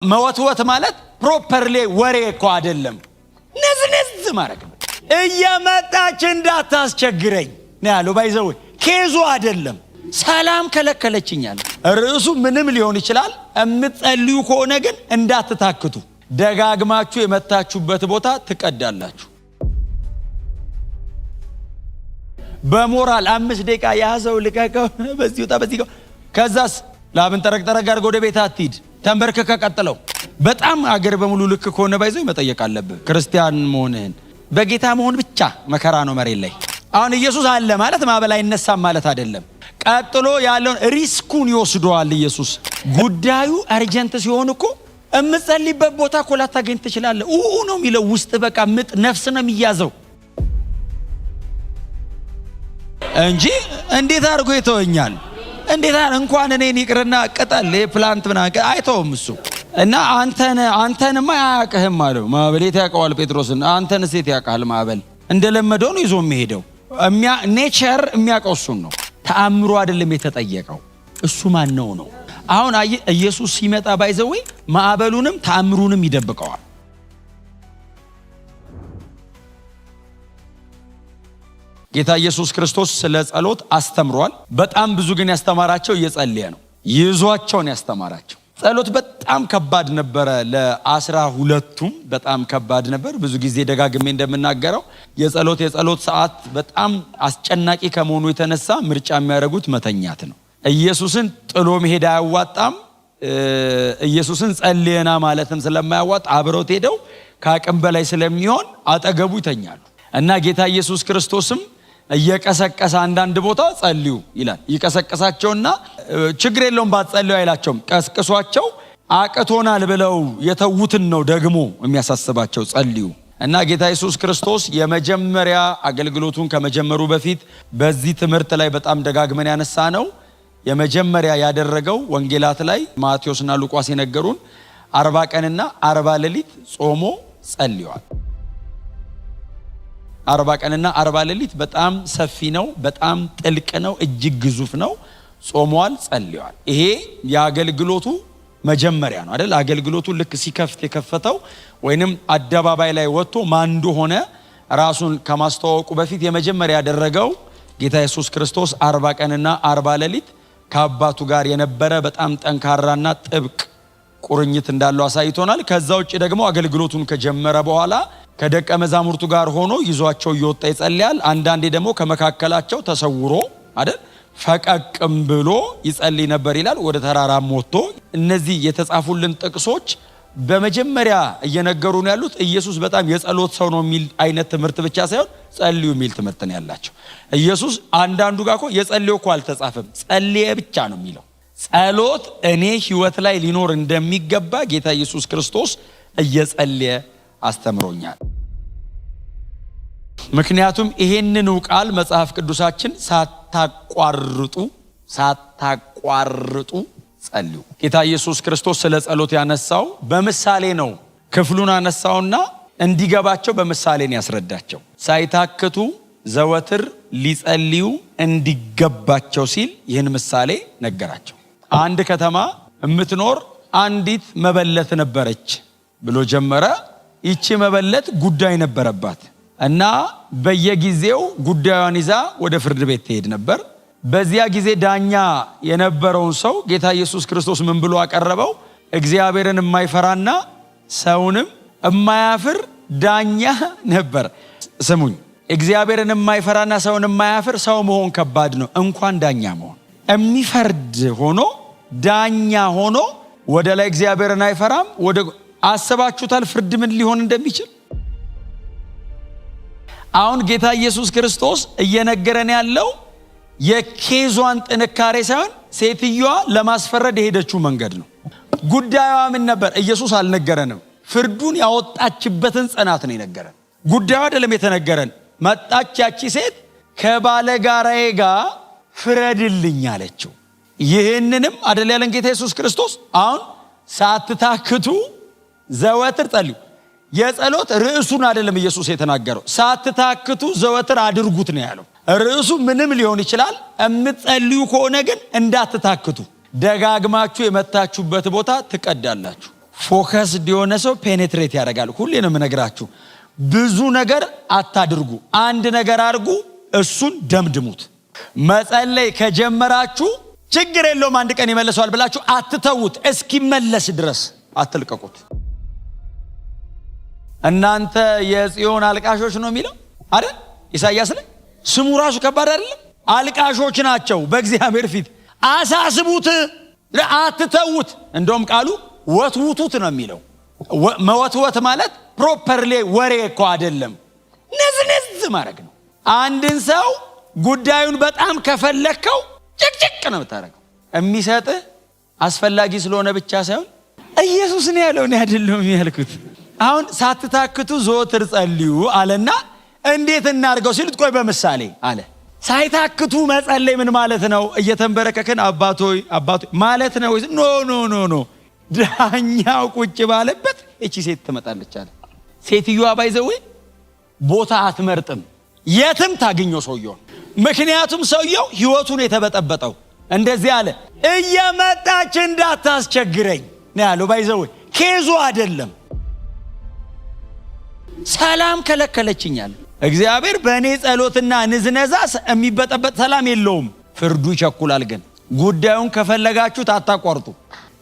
መወትወት ማለት ፕሮፐርሊ ወሬ እኮ አይደለም። ነዝነዝ ማረግ እየመጣች እንዳታስቸግረኝ ነው ያለው። ባይዘው ኬዙ አይደለም። ሰላም ከለከለችኛል። ርዕሱ ምንም ሊሆን ይችላል። እምትጸልዩ ከሆነ ግን እንዳትታክቱ። ደጋግማችሁ የመታችሁበት ቦታ ትቀዳላችሁ። በሞራል 5 ደቂቃ ያዘው ልቀቀው በዚህ ወጣ በዚህ ከዛስ ላብን ጠረቅ አድርጎ ወደ ቤት አትሂድ። ተንበርከከ ቀጥለው። በጣም አገር በሙሉ ልክ ከሆነ ባይዘው መጠየቅ አለብህ። ክርስቲያን መሆንህን በጌታ መሆን ብቻ መከራ ነው መሬት ላይ። አሁን ኢየሱስ አለ ማለት ማዕበል አይነሳም ማለት አይደለም። ቀጥሎ ያለውን ሪስኩን ይወስደዋል ኢየሱስ። ጉዳዩ አርጀንት ሲሆን እኮ እምጸልይበት ቦታ እኮ ላታገኝ ትችላለህ። ነው የሚለው ውስጥ በቃ ምጥ ነፍስ ነው የሚያዘው እንጂ እንዴት አድርጎ ይተወኛል? እንዴት እንኳን እኔን ይቅርና ቅጠል ፕላንት ምናምን አይተውም እሱ። እና አንተንማ አያውቅህም አለው። ማዕበል ያውቀዋል ጴጥሮስን። አንተን ሴት ያውቃል ማዕበል። እንደለመደው ነው ይዞ የሚሄደው። ኔቸር የሚያውቀው እሱን ነው። ተአምሮ አይደለም የተጠየቀው። እሱ ማን ነው? አሁን ኢየሱስ ሲመጣ ባይዘው ማዕበሉንም ተአምሩንም ይደብቀዋል። ጌታ ኢየሱስ ክርስቶስ ስለ ጸሎት አስተምሯል። በጣም ብዙ ግን ያስተማራቸው እየጸለየ ነው። ይዟቸውን ያስተማራቸው ጸሎት በጣም ከባድ ነበረ። ለ12ቱም በጣም ከባድ ነበር። ብዙ ጊዜ ደጋግሜ እንደምናገረው የጸሎት ሰዓት በጣም አስጨናቂ ከመሆኑ የተነሳ ምርጫ የሚያደርጉት መተኛት ነው። ኢየሱስን ጥሎ መሄድ አያዋጣም። ኢየሱስን ጸልየና ማለትም ስለማያዋጣ አብረውት ሄደው ከአቅም በላይ ስለሚሆን አጠገቡ ይተኛሉ። እና ጌታ ኢየሱስ ክርስቶስም እየቀሰቀሰ አንዳንድ ቦታ ጸልዩ ይላል። ይቀሰቀሳቸውና ችግር የለውም ባትጸልዩ አይላቸውም። ቀስቅሷቸው አቅቶናል ብለው የተዉትን ነው ደግሞ የሚያሳስባቸው ጸልዩ። እና ጌታ ኢየሱስ ክርስቶስ የመጀመሪያ አገልግሎቱን ከመጀመሩ በፊት በዚህ ትምህርት ላይ በጣም ደጋግመን ያነሳ ነው። የመጀመሪያ ያደረገው ወንጌላት ላይ ማቴዎስና ሉቃስ የነገሩን 40 ቀንና 40 ሌሊት ጾሞ ጸልዩዋል። 40 ቀንና 40 ሌሊት በጣም ሰፊ ነው። በጣም ጥልቅ ነው። እጅግ ግዙፍ ነው። ጾመዋል፣ ጸልዩዋል። ይሄ የአገልግሎቱ መጀመሪያ ነው አይደል? አገልግሎቱ ልክ ሲከፍት የከፈተው ወይንም አደባባይ ላይ ወጥቶ ማን እንደሆነ ራሱን ከማስተዋወቁ በፊት የመጀመሪያ ያደረገው ጌታ ኢየሱስ ክርስቶስ 40 ቀንና 40 ሌሊት ከአባቱ ጋር የነበረ በጣም ጠንካራና ጥብቅ ቁርኝት እንዳለው አሳይቶናል። ከዛ ውጭ ደግሞ አገልግሎቱን ከጀመረ በኋላ ከደቀ መዛሙርቱ ጋር ሆኖ ይዟቸው እየወጣ ይጸልያል። አንዳንዴ ደግሞ ከመካከላቸው ተሰውሮ አይደል ፈቀቅም ብሎ ይጸልይ ነበር ይላል። ወደ ተራራም ወጥቶ እነዚህ የተጻፉልን ጥቅሶች በመጀመሪያ እየነገሩን ያሉት ኢየሱስ በጣም የጸሎት ሰው ነው የሚል አይነት ትምህርት ብቻ ሳይሆን ጸልዩ የሚል ትምህርት ነው ያላቸው። ኢየሱስ አንዳንዱ ጋር እኮ የጸልዩ እኮ አልተጻፈም፣ ጸልየ ብቻ ነው የሚለው። ጸሎት እኔ ህይወት ላይ ሊኖር እንደሚገባ ጌታ ኢየሱስ ክርስቶስ እየጸለየ አስተምሮኛል። ምክንያቱም ይሄንኑ ቃል መጽሐፍ ቅዱሳችን ሳታቋርጡ ጸልዩ። ጌታ ኢየሱስ ክርስቶስ ስለ ጸሎት ያነሳው በምሳሌ ነው። ክፍሉን አነሳውና እንዲገባቸው በምሳሌ ነው ያስረዳቸው። ሳይታክቱ ዘወትር ሊጸልዩ እንዲገባቸው ሲል ይህን ምሳሌ ነገራቸው። አንድ ከተማ የምትኖር አንዲት መበለት ነበረች ብሎ ጀመረ። ይቺ መበለት ጉዳይ ነበረባት እና በየጊዜው ጉዳዩን ይዛ ወደ ፍርድ ቤት ትሄድ ነበር። በዚያ ጊዜ ዳኛ የነበረውን ሰው ጌታ ኢየሱስ ክርስቶስ ምን ብሎ አቀረበው? እግዚአብሔርን የማይፈራና ሰውንም የማያፍር ዳኛ ነበር። ስሙኝ፣ እግዚአብሔርን የማይፈራና ሰውን የማያፍር ሰው መሆን ከባድ ነው፣ እንኳን ዳኛ መሆን። የሚፈርድ ሆኖ ዳኛ ሆኖ ወደ ላይ እግዚአብሔርን አይፈራም። አሰባችሁታል ፍርድ ምን ሊሆን እንደሚችል? አሁን ጌታ ኢየሱስ ክርስቶስ እየነገረን ያለው የኬዟን ጥንካሬ ሳይሆን ሴትዮዋ ለማስፈረድ የሄደችው መንገድ ነው። ጉዳዩዋ ምን ነበር? ኢየሱስ አልነገረንም። ፍርዱን ያወጣችበትን ጽናት ነው የነገረን። ጉዳዩ አይደለም የተነገረን። መጣች ያቺ ሴት ከባለጋራዬ ጋር ፍረድልኝ አለችው። ይህንንም አይደል ያለን ጌታ ኢየሱስ ክርስቶስ። አሁን ሳትታክቱ ዘወትር ጸልዩ። የጸሎት ርዕሱን አይደለም ኢየሱስ የተናገረው። ሳትታክቱ ዘወትር አድርጉት ነው ያለው። ርዕሱ ምንም ሊሆን ይችላል። እምትጸልዩ ከሆነ ግን እንዳትታክቱ። ደጋግማችሁ የመታችሁበት ቦታ ትቀዳላችሁ። ፎከስ ዲሆነ ሰው ፔኔትሬት ያደርጋል። ሁሌ ነው የምነግራችሁ፣ ብዙ ነገር አታድርጉ፣ አንድ ነገር አድርጉ፣ እሱን ደምድሙት። መጸለይ ከጀመራችሁ ችግር የለውም አንድ ቀን ይመለሰዋል ብላችሁ አትተውት። እስኪመለስ ድረስ አትልቀቁት። እናንተ የጽዮን አልቃሾች ነው የሚለው አይደል? ኢሳይያስ ላይ ስሙ ራሱ ከባድ አይደለም? አልቃሾች ናቸው በእግዚአብሔር ፊት። አሳስቡት፣ አትተውት። እንደውም ቃሉ ወትውቱት ነው የሚለው። መወትወት ማለት ፕሮፐርሊ ወሬ እኮ አይደለም፣ ነዝነዝ ማድረግ ነው። አንድን ሰው ጉዳዩን በጣም ከፈለከው ጭቅጭቅ ነው የምታደርገው። የሚሰጥህ አስፈላጊ ስለሆነ ብቻ ሳይሆን ኢየሱስ ነው ያለው፣ እኔ አይደለም ያልኩት። አሁን ሳትታክቱ ዘወትር ጸልዩ አለና እንዴት እናርገው ሲሉት ቆይ በምሳሌ አለ። ሳይታክቱ መጸለይ ምን ማለት ነው? እየተንበረከከን አባቶይ ማለት ነው? ኖ ኖ ኖ ኖ። ዳኛው ቁጭ ባለበት እቺ ሴት ትመጣለች አለ። ሴትዮዋ ባይዘው ቦታ አትመርጥም፣ የትም ታገኘው ሰውየው። ምክንያቱም ሰውየው ህይወቱን የተበጠበጠው እንደዚህ አለ፣ እየመጣች እንዳታስቸግረኝ ነው ያለው። ባይዘው ኬዙ አይደለም፣ ሰላም ከለከለችኛል። እግዚአብሔር በእኔ ጸሎትና ንዝነዛ የሚበጠበጥ ሰላም የለውም። ፍርዱ ይቸኩላል። ግን ጉዳዩን ከፈለጋችሁት አታቋርጡ።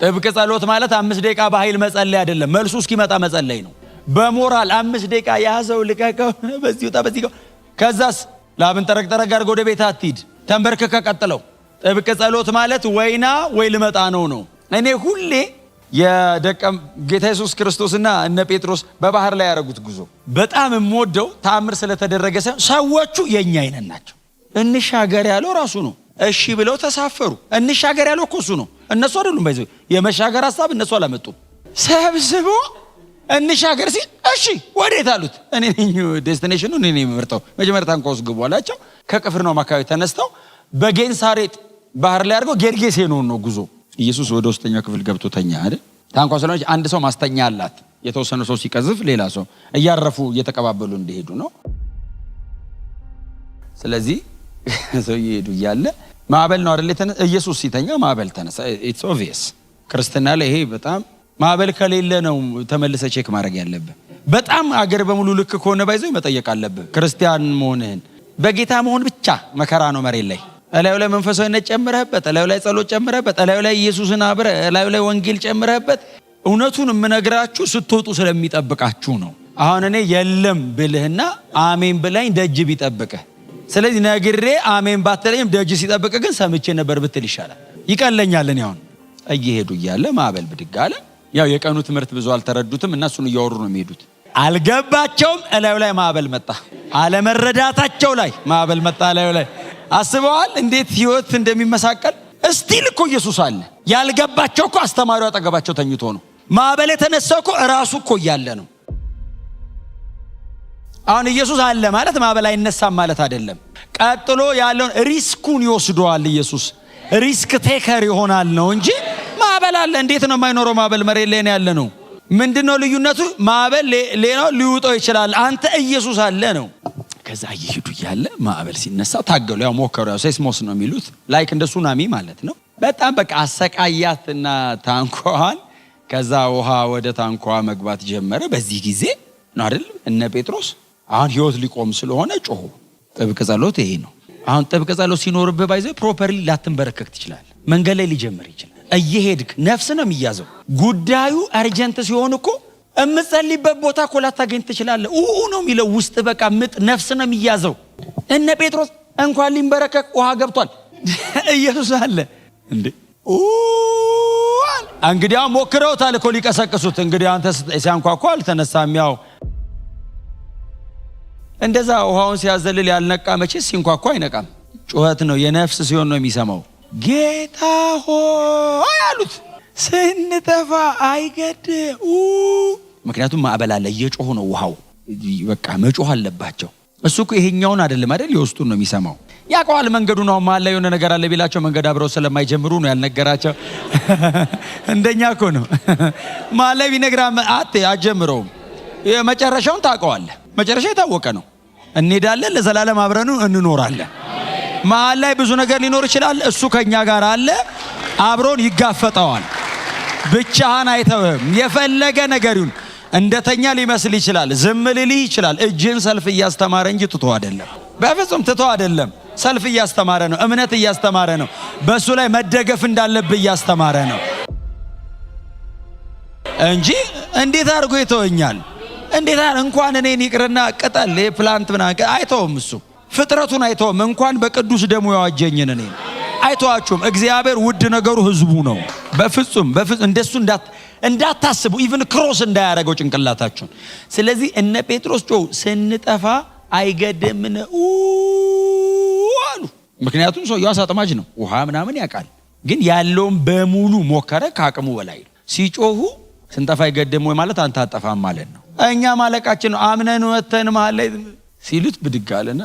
ጥብቅ ጸሎት ማለት 5 ደቂቃ በኃይል መጸለይ አይደለም፣ መልሱ እስኪመጣ መጸለይ ነው። በሞራል 5 ደቂቃ ያዘው ልቀቀው፣ በዚህ ወጣ በዚህ ጋር፣ ከዛስ ላብን ጠረቅ ጠረቅ አድርጎ ወደ ቤት አትሂድ፣ ተንበርክከ ቀጥለው። ጥብቅ ጸሎት ማለት ወይና ወይ ልመጣ ነው። እኔ ሁሌ የደቀ ጌታ ኢየሱስ ክርስቶስና እነ ጴጥሮስ በባህር ላይ ያደረጉት ጉዞ በጣም የምወደው ተአምር ስለተደረገ ሰዎቹ የኛ አይነት ናቸው። እንሻገር ያለው ራሱ ነው። እሺ ብለው ተሳፈሩ። እንሻገር ያለው እኮ እሱ ነው፣ እነሱ አይደሉም። ባይዘው የመሻገር ሐሳብ እነሱ አላመጡም። ሰብስቦ እንሻገር ሲል እሺ ወዴት አሉት። እኔ ነኝ ዴስቲኔሽኑ፣ እኔ ነኝ የምመርጠው። መጀመሪያ ታንኳ ውስጥ ግቡ አላቸው። ከቅፍርናሆም አካባቢ ተነስተው በጌንሳሬጥ ባህር ላይ አድርገው ጌርጌሴኖን ነው ጉዞ። ኢየሱስ ወደ ውስጠኛው ክፍል ገብቶ ተኛ አይደል? ታንኳ ስለሆነች አንድ ሰው ማስተኛ አላት። የተወሰነ ሰው ሲቀዝፍ ሌላ ሰው እያረፉ እየተቀባበሉ እንዲሄዱ ነው። ስለዚህ ሰው ይሄዱ እያለ ማዕበል ነው አይደል? ኢየሱስ ሲተኛ ማዕበል ተነሳ። ኢትስ ኦብቪየስ። ክርስትና ላይ ይሄ በጣም ማዕበል ከሌለ ነው ተመልሰ ቼክ ማድረግ ያለብህ። በጣም አገር በሙሉ ልክ ከሆነ ባይዘው መጠየቅ አለብህ። ክርስቲያን መሆንህን በጌታ መሆን ብቻ መከራ ነው መሬት ላይ። እላዩ ላይ መንፈሳዊነት ጨምረህበት፣ እላዩ ላይ ጸሎት ጨምረህበት፣ እላዩ ላይ ኢየሱስን አብረህ፣ እላዩ ላይ ወንጌል ጨምረህበት። እውነቱን የምነግራችሁ ስትወጡ ስለሚጠብቃችሁ ነው። አሁን እኔ የለም ብልህና አሜን ብላኝ ደጅ ቢጠብቅህ፣ ስለዚህ ነግሬ አሜን ባትለኝም ደጅ ሲጠብቅህ ግን ሰምቼ ነበር ብትል ይሻላል፣ ይቀለኛል። እኔ አሁን እየሄዱ እያለ ማዕበል ብድግ አለ። ያው የቀኑ ትምህርት ብዙ አልተረዱትም፣ እነሱን እያወሩ ነው የሚሄዱት። አልገባቸውም። እላዩ ላይ ማዕበል መጣ። አለመረዳታቸው ላይ ማዕበል መጣ እላዩ ላይ። አስበዋል እንዴት ህይወት እንደሚመሳቀል? እስቲል እኮ ኢየሱስ አለ። ያልገባቸው እኮ አስተማሪው አጠገባቸው ተኝቶ ነው። ማዕበል የተነሳው እኮ ራሱ እኮ እያለ ነው። አሁን ኢየሱስ አለ ማለት ማዕበል አይነሳም ማለት አይደለም። ቀጥሎ ያለውን ሪስኩን ይወስደዋል። ኢየሱስ ሪስክ ቴከር ይሆናል ነው እንጂ ማዕበል አለ። እንዴት ነው የማይኖረው? ማዕበል መሬት ላይ ያለ ነው። ምንድነው ልዩነቱ? ማዕበል ሌላው ሊውጠው ይችላል፣ አንተ ኢየሱስ አለ ነው። ከዛ እየሄዱ እያለ ማዕበል ሲነሳ ታገሉ። ያው ሞከሩ፣ ያው ሴስሞስ ነው የሚሉት፣ ላይክ እንደ ሱናሚ ማለት ነው። በጣም በቃ አሰቃያትና ታንኳዋን። ከዛ ውሃ ወደ ታንኳ መግባት ጀመረ። በዚህ ጊዜ ነው አይደል እነ ጴጥሮስ አሁን ህይወት ሊቆም ስለሆነ ጮሁ። ጥብቅ ጸሎት ይሄ ነው። አሁን ጥብቅ ጸሎት ሲኖርብህ ባይዘው ፕሮፐርሊ ላትንበረከክ ትችላለህ። መንገድ ላይ ሊጀምር ይችላል። እየሄድክ ነፍስ ነው የሚያዘው። ጉዳዩ አርጀንት ሲሆን እኮ እምጸልይበት ቦታ እኮ ላታገኝ ትችላለህ። ነው የሚለው ውስጥ በቃ ምጥ ነፍስ ነው የሚያዘው። እነ ጴጥሮስ እንኳን ሊንበረከክ ውሃ ገብቷል። ኢየሱስ አለ እንዴ? እንግዲህ ሞክረውታል እኮ ሊቀሰቅሱት። እንግዲህ አንተ ሲያንኳኳ አልተነሳም። ያው እንደዛ ውሃውን ሲያዘልል ያልነቃ መቼስ ሲንኳኳ አይነቃም። ጩኸት ነው፣ የነፍስ ሲሆን ነው የሚሰማው። ጌታ ሆይ አሉት። ስንጠፋ አይገድ። ምክንያቱም ማዕበል አለ፣ እየጮሁ ነው። ውሃው በቃ መጮህ አለባቸው። እሱ እኮ ይሄኛውን አይደለም አይደል? የውስጡን ነው የሚሰማው። ያውቀዋል መንገዱን። አሁን መሀል ላይ የሆነ ነገር አለ ቢላቸው መንገድ አብረው ስለማይጀምሩ ነው ያልነገራቸው። እንደኛ እኮ ነው። መሀል ላይ ቢነግራ አትጀምረውም። መጨረሻውን ታውቀዋለህ። መጨረሻ የታወቀ ነው። እንሄዳለን፣ ለዘላለም አብረን እንኖራለን። መሀል ላይ ብዙ ነገር ሊኖር ይችላል። እሱ ከኛ ጋር አለ፣ አብሮን ይጋፈጠዋል። ብቻህን አይተውህም። የፈለገ ነገር ይሁን እንደተኛ ሊመስል ይችላል፣ ዝም ሊልህ ይችላል። እጅህን ሰልፍ እያስተማረ እንጂ ትቶ አይደለም። በፍጹም ትቶ አይደለም። ሰልፍ እያስተማረ ነው። እምነት እያስተማረ ነው። በሱ ላይ መደገፍ እንዳለብህ እያስተማረ ነው እንጂ እንዴት አድርጎ ይተወኛል? እንዴት እንኳን እኔን ይቅርና ቅጠል ፕላንት ምናምን አይተውም። እሱ ፍጥረቱን አይተውም። እንኳን በቅዱስ ደሙ ያዋጀኝን እኔን አይተዋችሁም። እግዚአብሔር ውድ ነገሩ ህዝቡ ነው። በፍጹም እንደሱ እንዳታስቡ፣ ኢቭን ክሮስ እንዳያረገው ጭንቅላታችሁን። ስለዚህ እነ ጴጥሮስ ስንጠፋ አይገድምን አሉ። ምክንያቱም ሰውየው አሳጥማጅ ነው፣ ውሃ ምናምን ያውቃል። ግን ያለውን በሙሉ ሞከረ፣ ከአቅሙ በላይ ነው። ሲጮሁ ስንጠፋ አይገድም ወይ ማለት አንተ አጠፋም ማለት ነው። እኛ ማለቃችን ነው። አምነን ወተን ማለት ሲሉት ብድግ አለና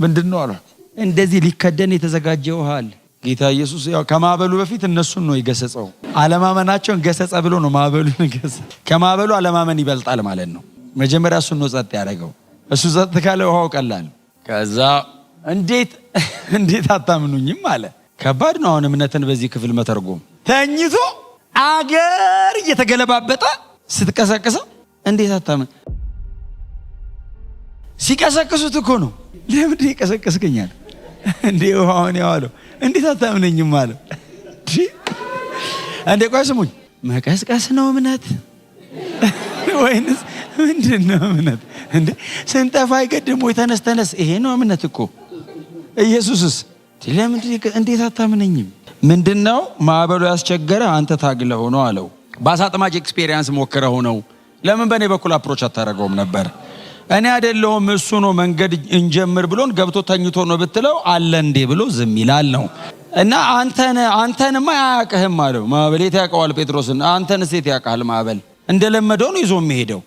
ምንድነው አለ። እንደዚህ ሊከደን የተዘጋጀ ውሃ አለ። ጌታ ኢየሱስ ያው ከማዕበሉ በፊት እነሱን ነው የገሰጸው። አለማመናቸውን ገሰጸ ብሎ ነው ማዕበሉን ገሰጸ። ከማዕበሉ አለማመን ይበልጣል ማለት ነው። መጀመሪያ እሱን ነው ጸጥ ያደረገው። እሱ ጸጥ ካለ ውሃው ቀላል። ከዛ እንዴት አታምኑኝም አለ። ከባድ ነው አሁን እምነትን በዚህ ክፍል መተርጎም። ተኝቶ አገር እየተገለባበጠ ስትቀሰቅሰው እንዴት አታምን? ሲቀሰቅሱት እኮ ነው። ለምን ይቀሰቅስከኛል እንዴ ውሃውን ያዋለው እንዴት አታምነኝም አለ። እንዴ ቆይ ስሙኝ፣ መቀስቀስ ነው እምነት ወይንስ ምንድነው እምነት? እንዴ ስንጠፋ አይገድም ወይ? ተነስ ይሄ ነው እምነት እኮ። ኢየሱስስ ለምን እንዴት አታምነኝም? ምንድነው ማዕበሉ ያስቸገረ? አንተ ታግለህ ሆኖ አለው። በአሳጥማጅ ኤክስፒሪየንስ ሞክረህ ሆነው ለምን በእኔ በኩል አፕሮች አታደርገውም ነበር? እኔ አይደለሁም እሱ ነው መንገድ እንጀምር ብሎን ገብቶ ተኝቶ ነው ብትለው አለ እንዴ ብሎ ዝም ይላል ነው። እና አንተንማ አያውቅህም አለው። ማዕበል ያውቀዋል ጴጥሮስን። አንተንስ ያውቃል? ማዕበል እንደለመደው ነው ይዞ የሚሄደው።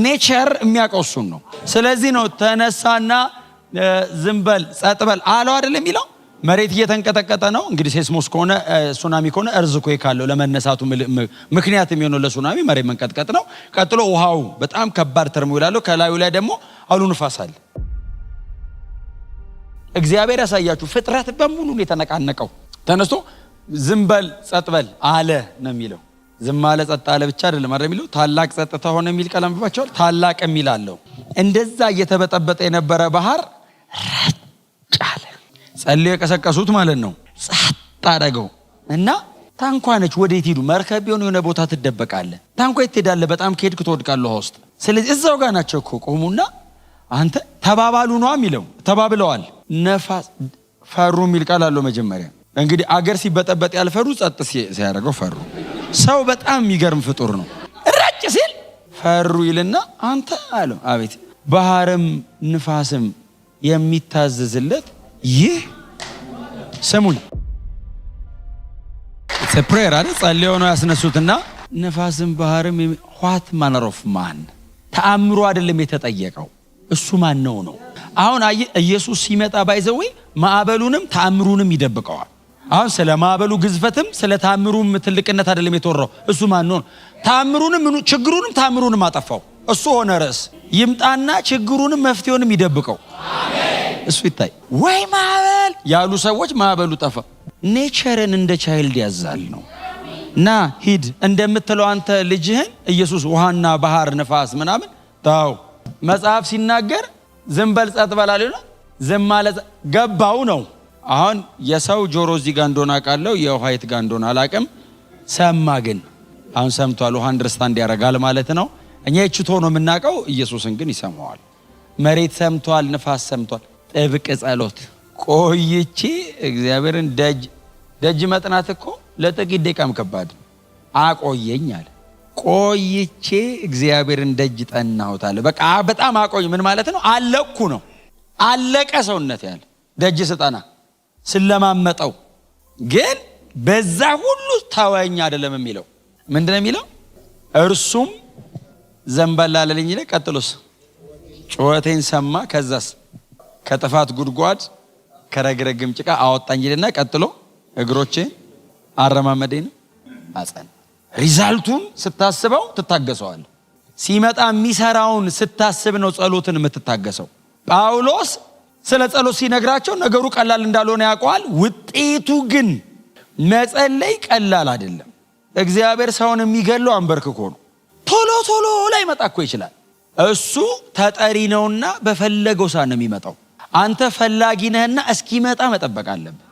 ኔቸር የሚያውቀው እሱን ነው። ስለዚህ ነው ተነሳና ዝም በል ጸጥ በል አለው አይደለም የሚለው። መሬት እየተንቀጠቀጠ ነው እንግዲህ። ሴስሞስ ከሆነ ሱናሚ ከሆነ እርዝኩዌክ ካለው ለመነሳቱ ምክንያት የሚሆነው ለሱናሚ መሬት መንቀጥቀጥ ነው። ቀጥሎ ውሃው በጣም ከባድ ተርሞይል አለው። ከላዩ ላይ ደግሞ አውሎ ንፋስ አለ። እግዚአብሔር ያሳያችሁ፣ ፍጥረት በሙሉ ነው የተነቃነቀው። ተነስቶ ዝም በል ጸጥ በል አለ ነው የሚለው። ዝም አለ ጸጥ አለ ብቻ አይደለም አይደል የሚለው። ታላቅ ጸጥታ ሆነ የሚል ቀለም ባባቸው ታላቅ የሚል አለው። እንደዛ እየተበጠበጠ የነበረ ባህር ረጭ አለ። ጸልዮ የቀሰቀሱት ማለት ነው። ጸጥ አደረገው እና ታንኳ ነች። ወዴት ሄዱ? መርከብ ቢሆን የሆነ ቦታ ትደበቃለህ። ታንኳ ትሄዳለህ። በጣም ከሄድክ ትወድቃለህ ውስጥ። ስለዚህ እዛው ጋር ናቸው እኮ ቆሙና አንተ ተባባሉ ነው የሚለው። ተባብለዋል። ነፋስ ፈሩ የሚል ቃል አለው መጀመሪያ። እንግዲህ አገር ሲበጠበጥ ያልፈሩ ጸጥ ሲያደርገው ፈሩ። ሰው በጣም የሚገርም ፍጡር ነው። ረጭ ሲል ፈሩ ይልና አንተ አለው አቤት። ባህርም ንፋስም የሚታዘዝለት ይህ ስሙኝ ፕሬየር አይደል? ጸልዮ ነው ያስነሱትና ንፋስም ባህርም what manner of man ተአምሮ አይደለም የተጠየቀው እሱ ማን ነው። አሁን ኢየሱስ ሲመጣ ባይዘው ማዕበሉንም ተአምሩንም ይደብቀዋል። አሁን ስለ ማዕበሉ ግዝፈትም ስለ ተአምሩም ትልቅነት አይደለም የተወራው። እሱ ማን ነው? ተአምሩንም ችግሩንም ተአምሩንም አጠፋው። እሱ ሆነ ርዕስ። ይምጣና ችግሩንም መፍትሄውንም ይደብቀው። እሱ ይታይ ወይ ማዕበል ያሉ ሰዎች ማዕበሉ ጠፋ። ኔቸርን እንደ ቻይልድ ያዛል ነው። ና ሂድ እንደምትለው አንተ ልጅህን ኢየሱስ ውሃና ባህር ንፋስ ምናምን ታው መጽሐፍ ሲናገር ዝም በል ጸጥ በል አለ። ዝም ማለት ገባው ነው። አሁን የሰው ጆሮ እዚህ ጋር እንደሆነ አውቃለሁ፣ የውሃይት ጋር እንደሆነ አላውቅም። ሰማ ግን አሁን ሰምቷል። ውሃ አንደርስታንድ ያደርጋል ማለት ነው። እኛ እችቶ ነው የምናውቀው፣ ኢየሱስን ግን ይሰማዋል። መሬት ሰምቷል፣ ንፋስ ሰምቷል። ጥብቅ ጸሎት ቆይቼ እግዚአብሔርን ደጅ መጥናት እኮ ለጥቂት ደቂቃም ከባድ አቆየኝ አለ። ቆይቼ እግዚአብሔርን ደጅ ጠናሁት አለ። በቃ በጣም አቆይ ምን ማለት ነው? አለቅኩ ነው። አለቀ ሰውነት ያለ ደጅ ስጠና ስለማመጠው። ግን በዛ ሁሉ ተወኝ አይደለም የሚለው። ምንድነው የሚለው? እርሱም ዘንበል አለልኝ ይላል። ቀጥሎስ ጩኸቴን ሰማ። ከዛስ ከጥፋት ጉድጓድ ከረግረግም ጭቃ አወጣኝ ይልና ቀጥሎ እግሮቼን አረማመዴን አጸና። ሪዛልቱን ስታስበው ትታገሰዋል። ሲመጣ የሚሰራውን ስታስብ ነው ጸሎትን የምትታገሰው። ጳውሎስ ስለ ጸሎት ሲነግራቸው ነገሩ ቀላል እንዳልሆነ ያውቀዋል። ውጤቱ ግን መጸለይ ቀላል አይደለም። እግዚአብሔር ሰውን የሚገለው አንበርክኮ ነው። ቶሎ ቶሎ ላይ መጣ እኮ ይችላል። እሱ ተጠሪ ነውና በፈለገው ሰዓት ነው የሚመጣው። አንተ ፈላጊ ነህና እስኪመጣ መጠበቅ አለብህ።